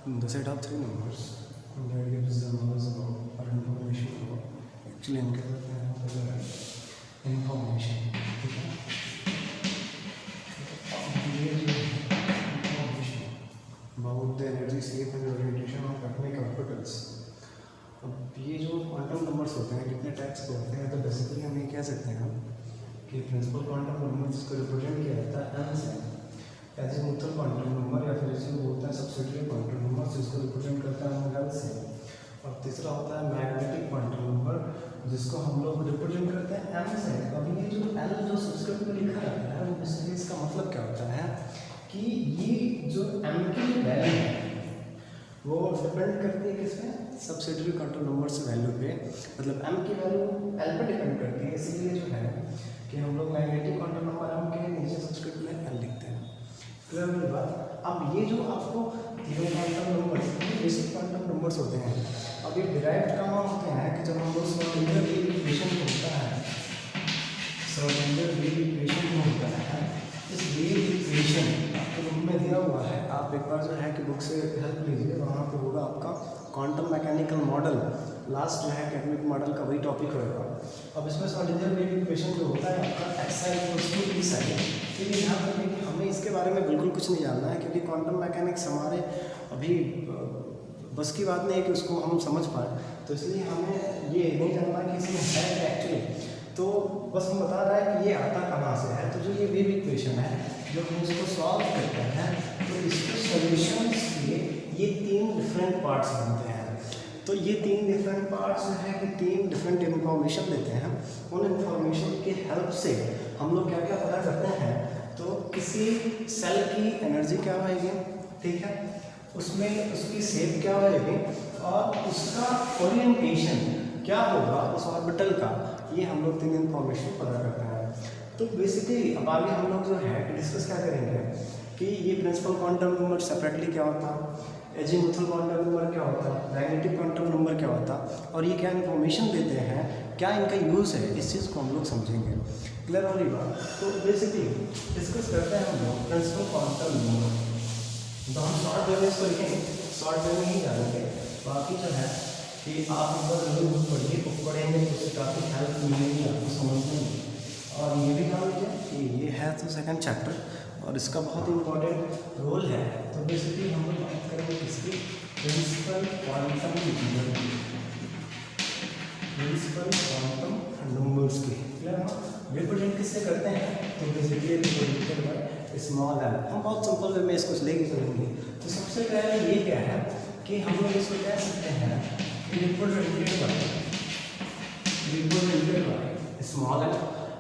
The set of three numbers that gives the knowledge about or information about actually इनके information, ठीक है। अब ये जो information about the energy shape and orientation of atomic orbitals, अब ये जो क्वांटम नंबर्स होते हैं कितने टाइप्स के होते हैं, तो बेसिकली हम ये कह सकते हैं कि प्रिंसिपल क्वांटम नंबर जिसको रिप्रेजेंट किया जाता है m से, एजीमुथल क्वांटम नंबर या फिर इसे बोलते हैं सबसिडियरी क्वांटम नंबर जिसको रिप्रेजेंट करता है हम L से, और तीसरा होता है मैग्नेटिक क्वांटम नंबर जिसको हम लोग रिप्रेजेंट करते हैं m से। अब ये जो L जो सब्सक्रिप्ट में लिखा रहता है बेसिकली इसका मतलब क्या होता है कि ये जो m की वैल्यू है वो डिपेंड करती है किसमें, सबसिडियरी क्वांटम नंबर से वैल्यू पे, मतलब m की वैल्यू L पे डिपेंड करती है। इसीलिए जो है कि हम लोग मैग्नेटिक क्वांटम नंबर m के नीचे सबस्क्रिप्ट में L लिखते हैं। क्लियर मेरी बात। अब ये जो आपको तीनों quantum numbers basic quantum numbers होते हैं, अब ये डिराइव्ड कहाँ होते हैं कि जब हम लोग श्रोडिंगर वेव इक्वेशन होता है, श्रोडिंगर वेव इक्वेशन होता है, इस वेव इक्वेशन आपको बुक में दिया हुआ है, आप एक बार जो है कि बुक से हेल्प लीजिए, वहाँ पे होगा आपका क्वांटम मैकेनिकल मॉडल, लास्ट जो है एटॉमिक मॉडल का वही टॉपिक होगा। अब इसमें श्रोडिंगर वेव इक्वेशन जो होता है आपका xi=E, तो ये ध्यान रखिए कि हमें इसके बारे में बिल्कुल कुछ नहीं जानना है, क्योंकि क्वांटम मैकेनिक्स हमारे अभी बस की बात नहीं है कि उसको हम समझ पाए, तो इसलिए हमें ये नहीं जानना कि इसमें है एक्चुअली, तो बस हम बता रहा है कि ये आता कहाँ से है। तो जो ये वेव इक्वेशन है जो हम इसको सॉल्व करते हैं तो इसके सॉल्यूशंस के ये तीन डिफरेंट पार्ट्स बनते हैं। तो ये तीन डिफरेंट पार्ट्स जो है कि तीन डिफरेंट इन्फॉर्मेशन देते हैं, उन इन्फॉर्मेशन के हेल्प से हम लोग क्या क्या पता करते हैं, तो किसी सेल की एनर्जी क्या होएगी, ठीक है, उसमें उसकी शेप क्या होएगी और उसका ओरिएंटेशन क्या होगा उस ऑर्बिटल का, ये हम लोग तीन इन्फॉर्मेशन पता करते हैं। तो बेसिकली अब आगे हम लोग जो है डिस्कस क्या करेंगे कि ये प्रिंसिपल क्वांटम नंबर सेपरेटली क्या होता है, एजीमुथल क्वांटम नंबर क्या होता है, मैग्नेटिक क्वांटम नंबर क्या होता है, और ये क्या इन्फॉर्मेशन देते हैं, क्या इनका यूज़ है, इस चीज़ को हम लोग समझेंगे। क्लियर वाली बात। तो बेसिकली डिस्कस करते हैं हम लोग प्रिंसिपल क्वांटम नंबर, तो हम शॉर्ट वे में इसको लिखेंगे, शॉर्ट वे में ही जानेंगे, बाकी जो है कि आप एक बार जरूर बुक पढ़िए, बुक पढ़ेंगे तो उससे काफ़ी हेल्प मिलेगी आपको समझने में। और ये भी जान लीजिए कि ये है तो सेकंड चैप्टर और इसका बहुत इंपॉर्टेंट रोल है। तो बेसिकली हम लोग बात करेंगे इसकी principal quantum number, principal quantum numbers के रिप्रेजेंट किससे करते हैं, तो basically represented by small L. हम बहुत सिंपल वे में इसको लेके चलेंगे। तो सबसे पहले ये क्या है कि हम लोग इसको कह सकते हैं रिप्रेजेंटेड बाय स्मॉल एल,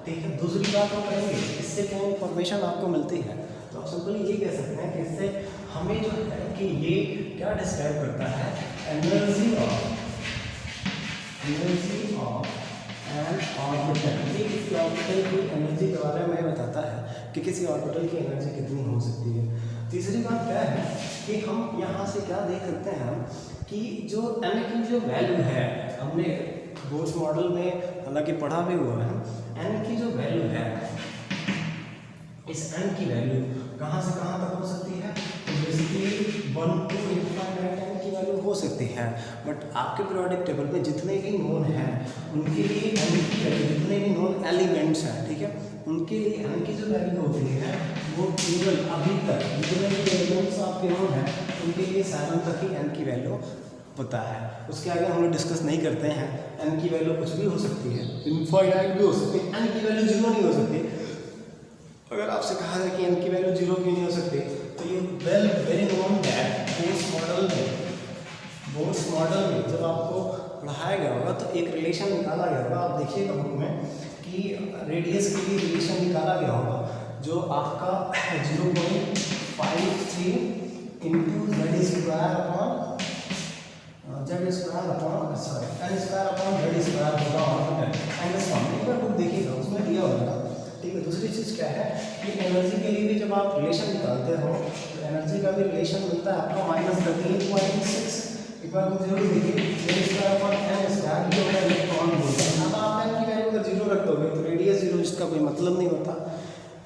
ठीक है। दूसरी बात हम करेंगे इससे क्या इन्फॉर्मेशन आपको मिलती है, तो आप सिंपली ये कह सकते हैं कि इससे हमें जो है कि ये क्या डिस्क्राइब करता है, एनर्जी ऑफ एन ऑर्बिटल। ये किसी ऑर्बिटल की एनर्जी के बारे में बताता है कि किसी ऑर्बिटल की एनर्जी कितनी हो सकती है। तीसरी बात क्या है कि हम यहाँ से क्या देख सकते हैं कि जो एन की जो वैल्यू है, हमने बोर्ड्स मॉडल में हालांकि पढ़ा भी हुआ है, एन की जो वैल्यू है, इस एन की वैल्यू कहाँ से कहाँ तक हो सकती है, तो बेसिकली 1 to इनफाइनाइट एन की वैल्यू हो सकती है। बट आपके पीरियोडिक टेबल में जितने भी नोन हैं उनके लिए एन की वैल्यू, जितने भी नोन एलिमेंट्स हैं, ठीक है, उनके लिए एन की जो वैल्यू होती है वो केवल अभी तक जितने भी एलिमेंट्स आपके नोन हैं उनके लिए 7 तक ही एन की वैल्यू पता है। उसके आगे हम लोग डिस्कस नहीं करते हैं। एन की वैल्यू कुछ भी हो सकती है, इनफाइनाइट भी हो सकती है, एन की वैल्यू 0 नहीं हो सकती। अगर आपसे कहा जाए कि एन की वैल्यू 0 क्यों नहीं हो सकती, तो ये very known that boards model में जब आपको पढ़ाया गया होगा तो एक रिलेशन निकाला गया होगा, आप देखिएगा बुक में कि रेडियस के लिए रिलेशन निकाला गया होगा जो आपका 0.53 into Z square upon n square upon Z square होगा ऑर्बिटल एंड एक बार बुक देखिएगा उसमें दिया होगा, ठीक है। दूसरी चीज़ क्या है कि एनर्जी के लिए भी जब आप रिलेशन निकालते हो तो एनर्जी का भी रिलेशन मिलता है आपको -13.6। एक बार मुझे जरूर देखिए, Z square upon n square ये होगा इलेक्ट्रॉन वोल्ट। अब आप एन की वैल्यू अगर 0 रख दोगे तो रेडियस 0 इसका कोई मतलब नहीं होता।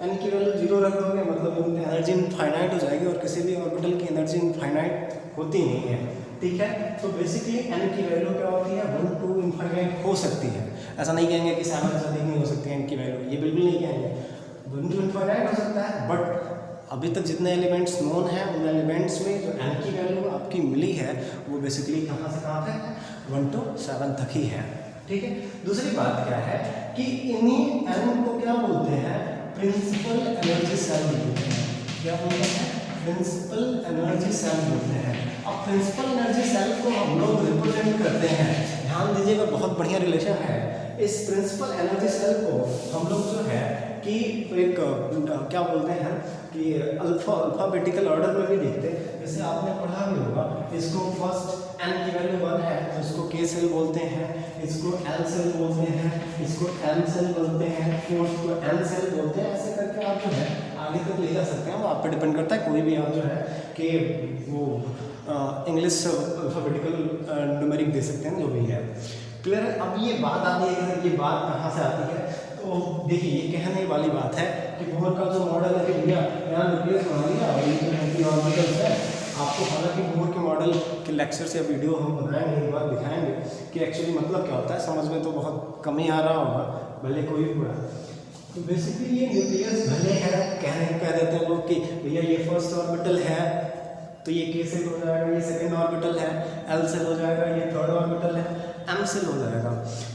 एन की वैल्यू 0 रख दोगे मतलब एनर्जी इनफाइनाइट हो जाएगी और किसी भी ऑर्बिटल की एनर्जी इनफाइनाइट होती नहीं है, ठीक है। तो बेसिकली n की वैल्यू क्या होती है, 1 to इनफाइनाइट हो सकती है। ऐसा नहीं कहेंगे कि 7 से अधिक नहीं हो सकती है n की वैल्यू, ये बिल्कुल नहीं कहेंगे, 1 to इनफाइनाइट हो सकता है। बट अभी तक जितने एलिमेंट्स नोन हैं उन एलिमेंट्स में जो n की वैल्यू आपकी मिली है वो बेसिकली कहाँ से कहाँ तक है, 1 to 7 तक ही है, ठीक है। दूसरी बात क्या है कि इन्हीं n को क्या बोलते हैं, प्रिंसिपल एनर्जी सेल बोलते हैं। क्या बोलते हैं, प्रिंसिपल एनर्जी सेल बोलते हैं। अब प्रिंसिपल एनर्जी सेल को हम लोग रिप्रेजेंट करते हैं, ध्यान दीजिएगा बहुत बढ़िया रिलेशन है। इस प्रिंसिपल एनर्जी सेल को हम लोग जो है कि एक क्या बोलते हैं कि अल्फाबेटिकल ऑर्डर में भी देखते हैं, जैसे आपने पढ़ा भी होगा, इसको फर्स्ट n की वैल्यू 1 है तो इसको k सेल बोलते हैं, इसको l सेल बोलते हैं, इसको m सेल बोलते हैं, फोर्थ को n सेल बोलते हैं। ऐसे करके आप जो है आगे तक ले जा सकते हैं, वो आप पे डिपेंड करता है। कोई भी आप जो है कि वो इंग्लिश अल्फाबेटिकल न्यूमेरिक दे सकते हैं, जो भी है क्लियर है। अब ये बात आती है, ये बात कहाँ से आती है, तो देखिए ये कहने वाली बात है कि बोर का जो मॉडल है कि भैया यहाँ न्यूक्लियस बना लिया और ये जो एंटी-ऑर्बिटल्स है। आपको हालांकि बोर के मॉडल के लेक्चर या वीडियो हम बनाएंगे, एक बार दिखाएंगे कि एक्चुअली मतलब क्या होता है। समझ में तो बहुत कम ही आ रहा होगा, भले कोई भी पढ़ा। तो बेसिकली ये न्यूक्लियस भले है, कह देते हैं लोग कि भैया ये फर्स्ट ऑर्बिटल है तो ये k सेल हो जाएगा, ये सेकेंड ऑर्बिटल है l सेल हो जाएगा, ये थर्ड ऑर्बिटल है m सेल हो जाएगा।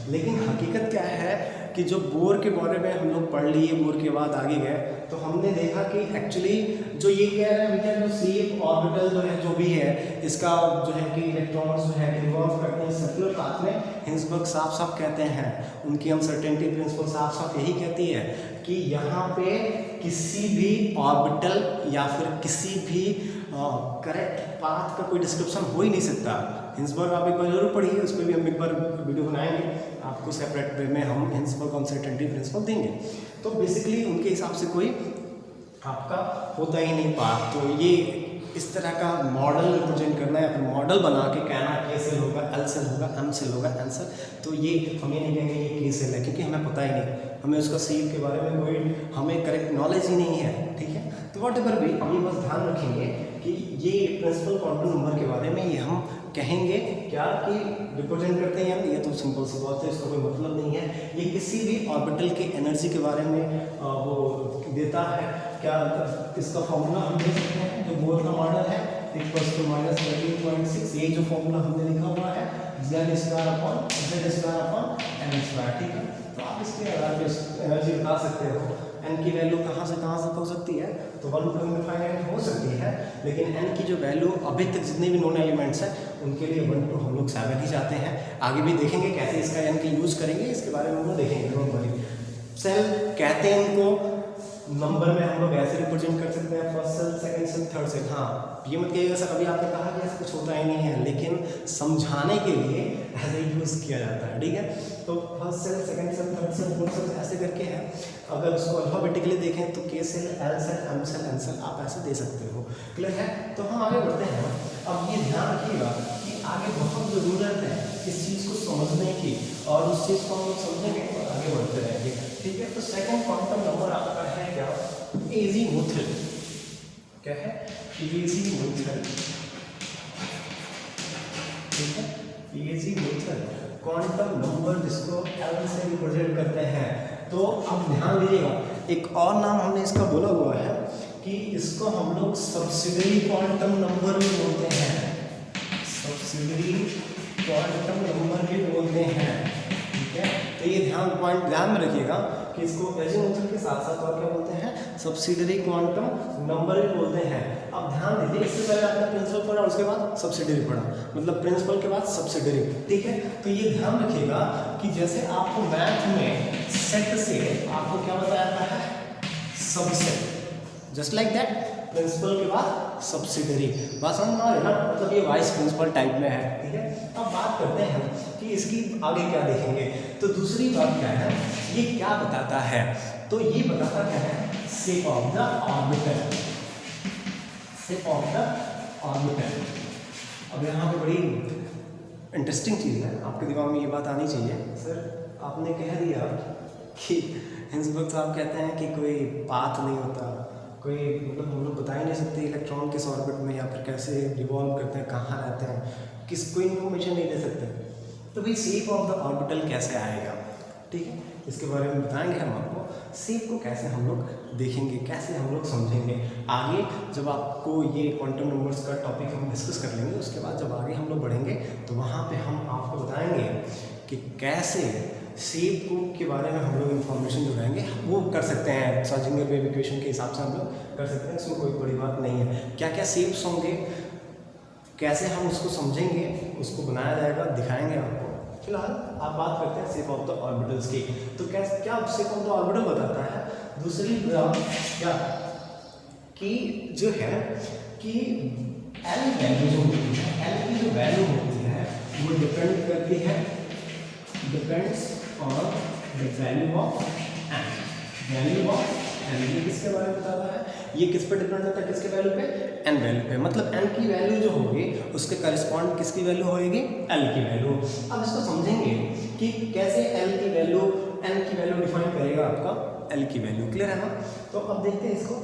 लेकिन हकीकत क्या है कि जो बोर के बारे में हम लोग पढ़ लिए, बोर के बाद आगे गए तो हमने देखा कि एक्चुअली जो ये कह रहे हैं भैया जो सी ऑर्बिटल जो है, जो भी है इसका जो है कि इलेक्ट्रॉन्स जो है रिवॉल्व करते हैं सर्कुलर पाथ में। हिंसबर्ग साफ साफ कहते हैं, उनकी अनसर्टेनिटी प्रिंसिपल साफ साफ यही कहती है कि यहाँ पे किसी भी ऑर्बिटल या फिर किसी भी करेक्ट पाथ का कोई डिस्क्रिप्शन हो ही नहीं सकता। हिंसबर्ग आप एक बार जरूर पढ़िए, उस पर भी हम एक बार वीडियो बनाएंगे, आपको सेपरेट वे में हम हिंसबर्ग अनसर्टेनिटी प्रिंसिपल देंगे। तो बेसिकली उनके हिसाब से कोई आपका होता ही नहीं पाथ। तो ये इस तरह का मॉडल रिप्रेजेंट करना है, अपना मॉडल बना के कहना k सेल होगा, l सेल होगा, m सेल होगा, n सेल, तो ये हम ये नहीं कहेंगे ये k सेल है, क्योंकि हमें पता ही नहीं, हमें उसका सेल के बारे में कोई हमें करेक्ट नॉलेज ही नहीं है, ठीक है। तो वॉट एवर भी हम ये बस ध्यान रखेंगे कि ये प्रिंसिपल क्वांटम नंबर के बारे में ये हम कहेंगे क्या कि रिप्रेजेंट करते हैं, ये तो सिंपल सी बात है, इसका कोई मतलब नहीं है। ये किसी भी ऑर्बिटल की एनर्जी के बारे में वो देता है। क्या इसका फॉर्मूला हम दे सकते हैं, जो बोर का मॉडल है -13.6, ये जो फॉर्मूला हमने लिखा हुआ है z²/n², ठीक है। तो आप इसके आधार पर एनर्जी बता सकते हो। n की वैल्यू कहाँ से हो सकती है, तो 1 to इनफाइनाइट हो सकती है, लेकिन n की जो वैल्यू अभी तक जितने भी नॉन एलिमेंट्स हैं उनके लिए 1 to हम लोग 7 ही जाते हैं। आगे भी देखेंगे कैसे इसका n की यूज़ करेंगे, इसके बारे में हम लोग देखेंगे। Don't worry. सेल कहते हैं इनको, नंबर में हम लोग ऐसे रिप्रेजेंट कर सकते हैं, first shell, second shell, third shell. हाँ, ये मत कहिएगा सर अभी आपने कहा कि ऐसा कुछ होता ही नहीं है, लेकिन समझाने के लिए ऐसे यूज़ किया जाता है, ठीक है। तो first shell, second shell, third shell, fourth shell ऐसे करके है। अगर उसको अल्फाबेटिकली देखें तो k shell, l shell, m shell, n shell आप ऐसे दे सकते हो, क्लियर है। तो हम आगे बढ़ते हैं। अब ये ध्यान रखिएगा कि आगे बहुत ज़रूरत है इस चीज़ को समझने की, और उस चीज़ को हम लोग समझेंगे और आगे बढ़ते रहेंगे, ठीक है। तो सेकंड क्वांटम नंबर आपका है क्या, एजीमुथल। क्या है, एजीमुथल, ठीक है। एजीमुथल क्वांटम नंबर जिसको L से रिप्रेजेंट करते हैं। तो अब ध्यान दीजिएगा, एक और नाम हमने इसका बोला हुआ है कि इसको हम लोग सब्सिडरी क्वांटम नंबर भी बोलते हैं, सब्सिडरी क्वांटम नंबर भी बोलते हैं, ठीक है। तो ये ध्यान में रखिएगा कि इसको एजीमुथल के साथ साथ और क्या बोलते हैं, सब्सिडरी क्वांटम नंबर भी बोलते हैं। अब ध्यान दीजिए, इससे पहले आपने प्रिंसिपल पढ़ा, उसके बाद सब्सिडरी पढ़ा, मतलब प्रिंसिपल के बाद सब्सिडरी, ठीक है। तो ये ध्यान रखिएगा कि जैसे आपको मैथ में सेट से आपको क्या बताया था है, subset, just like that principal के बाद सब्सिडरी। बात समझ में आ रही है ना, मतलब ये वाइस प्रिंसिपल टाइप में है, ठीक है। अब बात करते हैं कि इसकी आगे क्या देखेंगे। तो दूसरी बात क्या है, ये क्या बताता है, तो ये बताता क्या है, shape of the orbital, shape of the orbital. अब यहाँ पे बड़ी इंटरेस्टिंग चीज़ है, आपके दिमाग में ये बात आनी चाहिए। सर आपने कह दिया कि हिंसबर्ग साहब कहते हैं कि कोई पाथ नहीं होता, कोई मतलब हम लोग बता ही नहीं सकते इलेक्ट्रॉन किस ऑर्बिट में या फिर कैसे रिवॉल्व करते हैं, कहाँ रहते हैं, किस कोई इन्फॉर्मेशन नहीं दे सकते। तो भाई शेप ऑफ द ऑर्बिटल कैसे आएगा, ठीक है, इसके बारे में बताएंगे हम आपको। शेप को कैसे हम लोग देखेंगे, कैसे हम लोग समझेंगे आगे, जब आपको ये क्वांटम नंबर्स का टॉपिक हम डिस्कस कर लेंगे, उसके बाद जब आगे हम लोग बढ़ेंगे तो वहाँ पे हम आपको बताएंगे कि कैसे शेप को के बारे में हम लोग इन्फॉर्मेशन जो रहेंगे वो कर सकते हैं। श्रोडिंगर वेव इक्वेशन के हिसाब से हम लोग कर सकते हैं, इसमें कोई बड़ी बात नहीं है। क्या क्या शेप्स होंगे, कैसे हम उसको समझेंगे, उसको बनाया जाएगा, दिखाएंगे आपको। फिलहाल आप बात करते हैं शेप ऑफ द ऑर्बिटल्स की। तो कैसे क्या शेप ऑफ द ऑर्बिटल बताता है, दूसरी क्या कि जो है कि एल वैल्यू जो होती है, एल की जो वैल्यू होती है वो डिपेंड करती है, depends on the value of n, value of n. ये किसके बारे में बताता है, ये किस पे डिपेंड करता है, किसके वैल्यू पे, एन वैल्यू पे। मतलब एन की वैल्यू जो होगी उसके करस्पॉन्ड किसकी वैल्यू होगी, एल की वैल्यू। अब इसको समझेंगे कि कैसे एल की वैल्यू एन की वैल्यू डिफाइन करेगा आपका एल की वैल्यू। क्लियर है ना। तो अब देखते हैं इसको।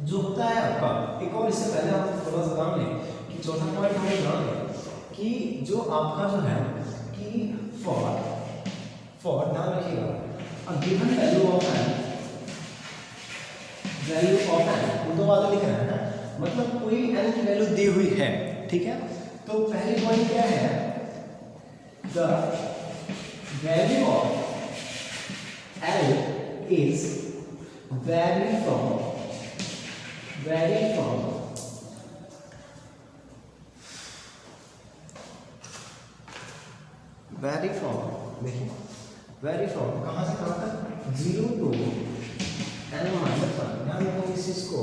जो होता है आपका एक और, इससे पहले हम थोड़ा सा जान लें कि चौथा पॉइंट हमें जान लें कि जो आपका जो है कि फॉर ध्यान रखिएगा, a given value of n, value of n वो दो बातें लिख रहे हैं, मतलब कोई एन की वैल्यू दी हुई है, ठीक है। तो पहली पॉइंट क्या है, the value of l is vary from देखिए वेरी फ्रॉम कहाँ से कहाँ तक, 0 to n-1। ध्यान रखेंगे इस चीज़ को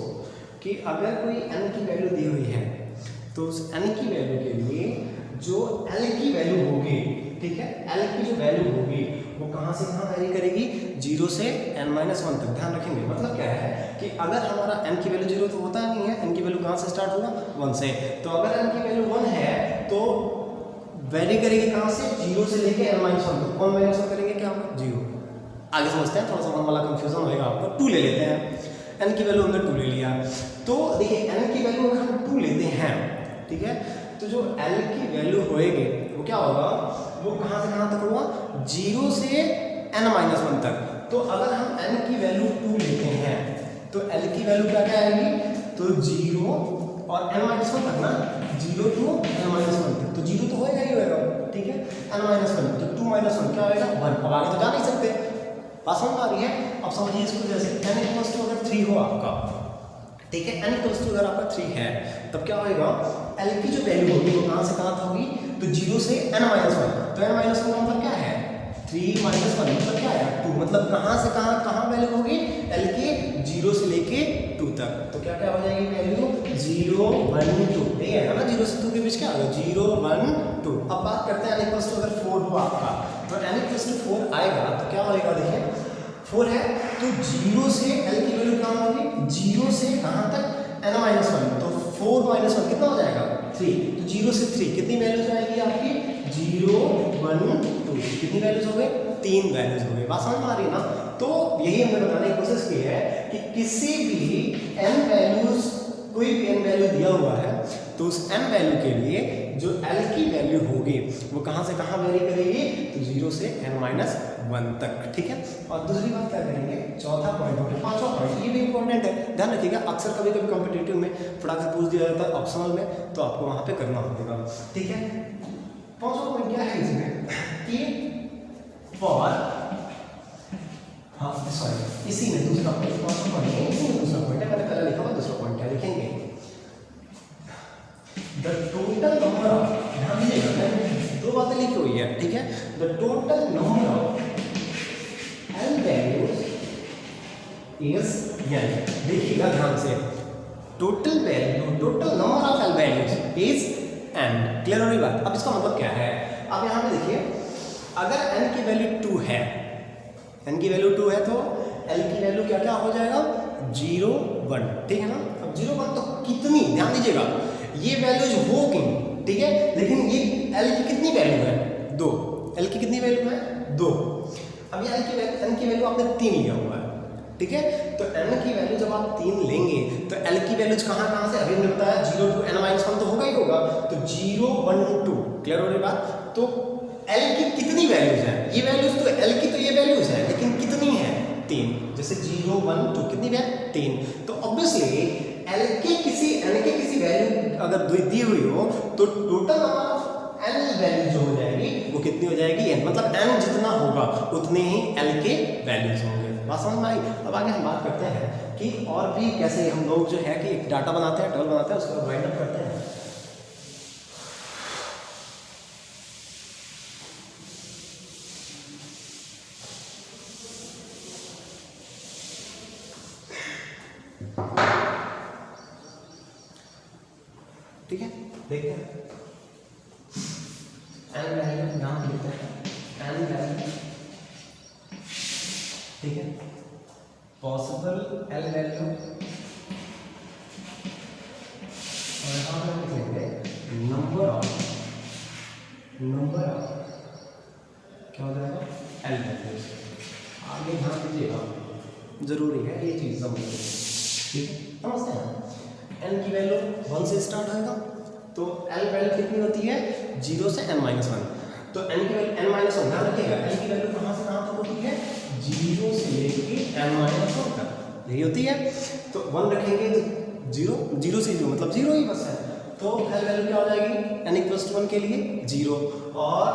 कि अगर कोई n की वैल्यू दी हुई है तो उस n की वैल्यू के लिए जो l की वैल्यू होगी, ठीक है, l की जो वैल्यू होगी वो कहाँ से कहाँ वैरी करेगी, 0 से n-1 तक। ध्यान रखेंगे मतलब क्या है कि अगर हमारा n की वैल्यू 0 तो होता नहीं है, n की वैल्यू कहाँ से स्टार्ट होगा, 1 से। तो अगर n की वैल्यू 1 है तो वैरी करेगी कहाँ से, 0 से लेके n-1 तक। कौन माइनस करेंगे, क्या होगा, 0। आगे समझते हैं, थोड़ा सा मन वाला कंफ्यूजन होएगा आपको। 2 ले लेते हैं, n की वैल्यू हमने 2 ले लिया। तो देखिए n की वैल्यू अगर हम 2 लेते हैं, ठीक है, तो जो l की वैल्यू होएगी वो क्या होगा, वो कहाँ से कहाँ तक होगा, 0 से n-1 तक। तो अगर हम n की वैल्यू 2 लेते हैं तो l की वैल्यू क्या क्या आएगी, तो 0 और n-1 तक ना, 0 to n-1 तक। तो 0 तो होएगा ही होएगा, ठीक है, n-1 तो 2 - 1 क्या होएगा, 1। अब आगे तो जा नहीं सकते, बात समझ आ रही है। अब समझिए इसको, जैसे n = अगर 3 हो आपका, ठीक है, n = अगर आपका 3 है तब क्या होएगा, l की जो वैल्यू होगी वो कहाँ से कहाँ तक होगी, तो 0 से n-1। तो n-1 का मतलब क्या है, 3 - 1 मतलब क्या है, 2। मतलब कहाँ से कहाँ वैल्यू होगी, l के 0 से लेके 2 तक। तो क्या क्या हो जाएगी वैल्यू, 0 1 2, यही है ना, 0 से 2 के बीच क्या होगा, 0 1 2। अब बात करते हैं n = अगर 4 हो आपका, तो n = 4 आएगा तो क्या होएगा, देखिए 4 है तो 0 से l की वैल्यू कहाँ होगी, 0 से कहाँ तक, n-1। तो 4 - 1 कितना हो जाएगा, 3। तो 0 से 3 कितनी वैल्यूज आएगी आपकी, 0 1 2। कितनी वैल्यूज हो गई, 3 वैल्यूज हो गई। बात समझ में आ रही है ना। तो यही हमने बताने की कोशिश की है कि किसी भी n वैल्यूज, कोई भी n वैल्यू दिया हुआ है तो उस n वैल्यू के लिए जो l की वैल्यू होगी वो कहाँ से कहाँ वेरी करेगी, तो 0 से n-1 तक, ठीक है। और दूसरी बात क्या करेंगे, चौथा पॉइंट हो गया, पांचवा पॉइंट ये भी इंपॉर्टेंट है, ध्यान रखिएगा। अक्सर कभी कभी कॉम्पिटिटिव में फटाक से पूछ दिया जाता है ऑप्शनल में, तो आपको वहाँ पे करना होगा, ठीक है। पांचवा पॉइंट क्या है इसमें कि फॉर, हाँ सॉरी, इसी में दूसरा पॉइंट, पांचवा पॉइंट है, इसी में दूसरा पॉइंट है, मैंने पहले लिखा हुआ, दूसरा पॉइंट क्या लिखेंगे, द टोटल नंबर ऑफ, ध्यान दीजिएगा मैंने 2 बातें लिखी हुई है, ठीक है। The total number of L values is n। देखिएगा ध्यान से, total value, total number of L values is n। Clear हो रही बात। अब इसका मतलब क्या है, अब यहाँ पे देखिए, अगर n की वैल्यू 2 है, n की वैल्यू 2 है तो l की वैल्यू क्या क्या हो जाएगा, 0 1, ठीक है ना। अब 0 1 तो कितनी, ध्यान दीजिएगा, ये वैल्यूज होगी, ठीक है, लेकिन ये l की कितनी वैल्यू है, 2। l की कितनी वैल्यू है, 2। अब ये n की वैल्यू आपने 3 लिया हुआ है, ठीक है। तो n की वैल्यू जब आप 3 लेंगे तो l की वैल्यूज कहाँ से, अभी हमने बताया 0 to n-1 तो होगा ही होगा, तो 0 1 2, क्लियर हो रही बात। तो l की कितनी वैल्यूज हैं, ये वैल्यूज तो l की तो ये वैल्यूज है, लेकिन कितनी है 3, जैसे 0 1 2 कितनी है 3, तो ऑब्वियसली l के किसी n के किसी वैल्यू अगर दी हुई हो तो total number of n value जो हो जाएगी वो कितनी हो जाएगी n, मतलब n जितना होगा उतने ही l के वैल्यूज होंगे। बात समझ में आई। अब आगे हम बात करते हैं कि और भी कैसे हम लोग जो है कि एक डाटा बनाते हैं, टेबल बनाते हैं, उसको वाइंड अप करते हैं। ठीक है, देखते हैं n वैल्यू यहाँ लिखते हैं, n वैल्यू, ठीक है, पॉसिबल l वैल्यू, और यहाँ पर लिख लेंगे नंबर ऑफ क्या हो जाएगा l वैल्यूज। आगे ध्यान दीजिएगा, जरूरी है ये चीज समझना, ठीक है, समझते हैं। n की वैल्यू 1 से स्टार्ट होगा, तो l वैल्यू कितनी होती है 0 से n-1, तो n की वैल्यू n-1, ध्यान रखिएगा l की वैल्यू कहाँ से कहाँ तक होती है 0 से लेके n-1 तक, यही होती है। तो 1 रखेंगे तो 0 से 0 मतलब 0 ही बस है, तो l वैल्यू क्या हो जाएगी n=1 के लिए 0, और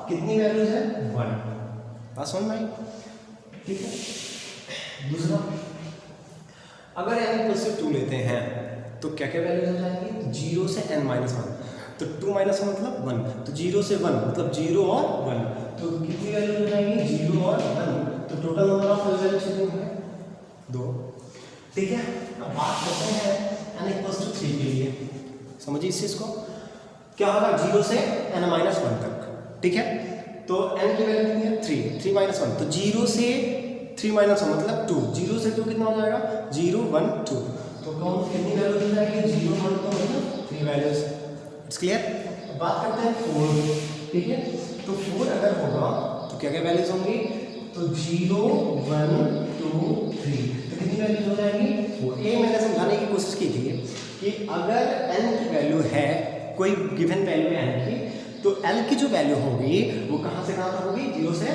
कितनी वैल्यूज है 1, बात समझ में आई, ठीक है। दूसरा, अगर n=2 लेते हैं तो क्या क्या वैल्यूज हो जाएंगी 0 से n-1, तो 2 - 1 मतलब 1, तो 0 से 1 मतलब 0 और 1, तो कितनी वैल्यूज हो जाएंगी 0 और 1, तो टोटल नंबर ऑफ वैल्यूज कितनी है 2, ठीक है। अब बात करते हैं n=3 के लिए, समझिए इस चीज को, क्या होगा 0 से n-1 तक, ठीक है, तो n की वैल्यू कितनी है 3 - 1, तो 0 से 3 - 1 मतलब 2, 0 से 2 कितना हो जाएगा 0 1 2, तो कौन कितनी वैल्यूज हो जाएगी 0 1 तो मतलब 3 वैल्यूज, इट्स क्लियर। बात करते हैं 4, ठीक है, तो 4 अगर होगा तो क्या क्या वैल्यूज होंगी, तो 0 1 2 3, तो कितनी वैल्यूज हो जाएंगी 4। ये मैंने समझाने की कोशिश की थी कि अगर n की वैल्यू है, कोई गिवन वैल्यू है n की, तो l की जो वैल्यू होगी वो कहाँ से कहाँ तक होगी 0 से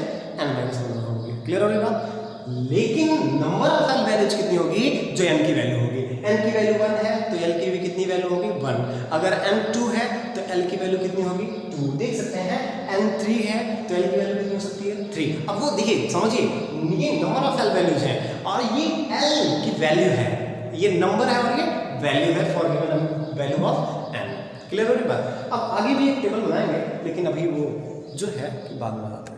n-1 तक होगी, क्लियर हो रही बात। लेकिन नंबर ऑफ l वैल्यूज कितनी होगी जो n की वैल्यू होगी, n की वैल्यू 1 है तो l की भी कितनी वैल्यू होगी 1, अगर n 2 है तो l की वैल्यू कितनी होगी 2, देख सकते हैं n 3 है तो l की वैल्यू कितनी हो सकती है 3। अब वो देखिए समझिए, ये नंबर ऑफ l वैल्यूज हैं और ये l की वैल्यू है, ये नंबर है और ये वैल्यू है for given value of n, clear हो रही बात। अब आगे भी एक टेबल बनाएंगे, लेकिन अभी वो जो है कि बाद में बनाते हैं।